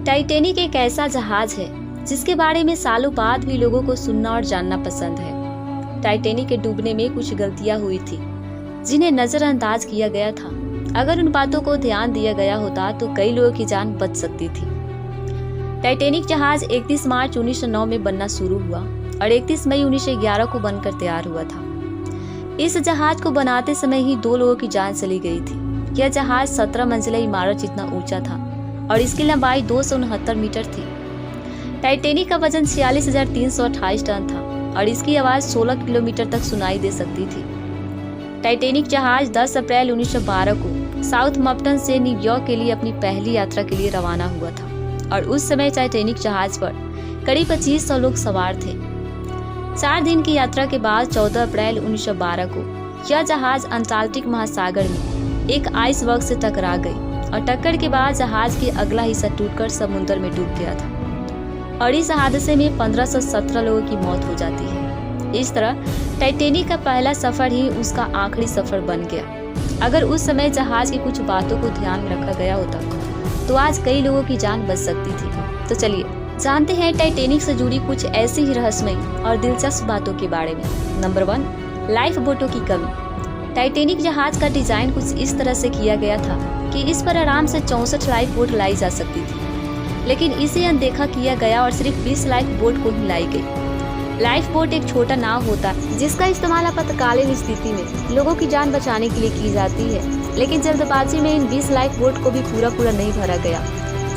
Titanic एक ऐसा जहाज है जिसके बारे में सालों बाद भी लोगों को सुनना और जानना पसंद है। टाइटैनिक के डूबने में कुछ गलतियां हुई थी जिन्हें नजरअंदाज किया गया था। अगर उन बातों को ध्यान दिया गया होता तो कई लोगों की जान बच सकती थी। टाइटैनिक जहाज 31 मार्च 1909 में बनना शुरू हुआ और 31 मई 1911 को बनकर तैयार हुआ था। इस जहाज को बनाते समय ही 2 लोगों की जान चली गई थी। यह जहाज 17 मंजिला इमारत जितना ऊंचा था और इसकी लंबाई 269 मीटर थी। टाइटैनिक का वजन 46,328 टन था और इसकी आवाज 16 किलोमीटर तक सुनाई दे सकती थी। टाइटैनिक जहाज 10 अप्रैल 1912 को साउथम्प्टन से न्यूयॉर्क के लिए अपनी पहली यात्रा के लिए रवाना हुआ था और उस समय टाइटैनिक जहाज पर करीब 2500 लोग सवार थे। 4 दिन की यात्रा के बाद 14 अप्रैल 1912 को यह जहाज अंटार्कटिक महासागर में एक आइसबर्ग से टकरा गई और टक्कर के बाद जहाज की अगला हिस्सा टूटकर समुद्र में डूब गया था और इस हादसे में 1517 लोगों की मौत हो जाती है। इस तरह टाइटैनिक का पहला सफर ही उसका आखिरी सफर बन गया। अगर उस समय जहाज की कुछ बातों को ध्यान में रखा गया होता तो आज कई लोगों की जान बच सकती थी। तो चलिए जानते हैं टाइटैनिक से जुड़ी कुछ ऐसी ही रहस्यमयी और दिलचस्प बातों के बारे में। नंबर 1, लाइफ बोटों की कमी। टाइटैनिक जहाज का डिजाइन कुछ इस तरह से किया गया था कि इस पर आराम से 64 लाइफ बोट लाई जा सकती थी, लेकिन इसे अनदेखा किया गया और सिर्फ 20 लाइफ बोट को ही लाई गई। लाइफ बोट एक छोटा नाव होता है जिसका इस्तेमाल आपातकालीन स्थिति में लोगों की जान बचाने के लिए की जाती है, लेकिन जल्दबाजी में इन 20 लाइफ बोट को भी पूरा नहीं भरा गया।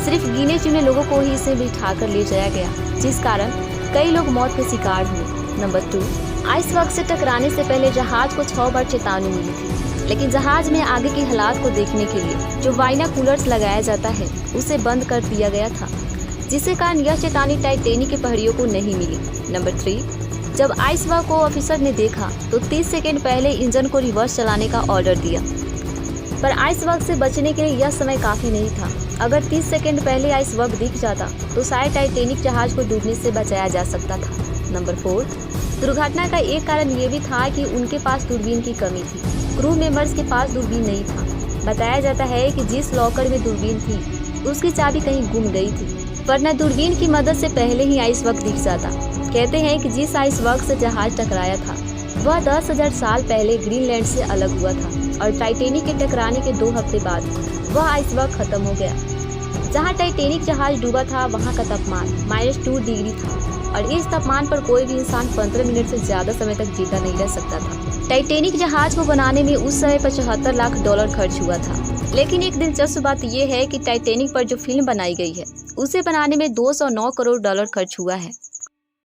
सिर्फ गिने चुने लोगों को ही इसे बिठाकर ले जाया गया, जिस कारण कई लोग मौत के शिकार हुए। नंबर 2, आइसबर्ग से टकराने से पहले जहाज को 6 बार चेतावनी मिली थी, लेकिन जहाज में आगे की हालात को देखने के लिए जो बाइनोकुलर्स लगाया जाता है उसे बंद कर दिया गया था, जिसके कारण यह चेतावनी टाइटैनिक के पहड़ियों को नहीं मिली। नंबर 3, जब आइसबर्ग को ऑफिसर ने देखा तो 30 सेकेंड पहले इंजन को रिवर्स चलाने का ऑर्डर दिया, पर आइसबर्ग से बचने के लिए यह समय काफी नहीं था। अगर 30 सेकेंड पहले आइसबर्ग दिख जाता तो शायद टाइटैनिक जहाज को डूबने से बचाया जा सकता था। नंबर 4, दुर्घटना का एक कारण ये भी था कि उनके पास दूरबीन की कमी थी। क्रू मेंबर्स के पास दूरबीन नहीं था। बताया जाता है कि जिस लॉकर में दूरबीन थी उसकी चाबी कहीं गुम गई थी, वरना दूरबीन की मदद से पहले ही आइसबर्ग दिख जाता। कहते हैं कि जिस आइसबर्ग से जहाज टकराया था वह 10,000 साल पहले ग्रीनलैंड से अलग हुआ था और टाइटैनिक के टकराने के 2 हफ्ते बाद वह आइसबर्ग खत्म हो गया। जहां टाइटैनिक जहाज डूबा था वहां का तापमान -2 डिग्री था और इस तापमान पर कोई भी इंसान 15 मिनट से ज्यादा समय तक जिंदा नहीं रह सकता था। टाइटैनिक जहाज को बनाने में उस समय $75 लाख खर्च हुआ था। लेकिन एक दिलचस्प बात यह है कि टाइटैनिक पर जो फिल्म बनाई गई है उसे बनाने में $209 करोड़ खर्च हुआ है।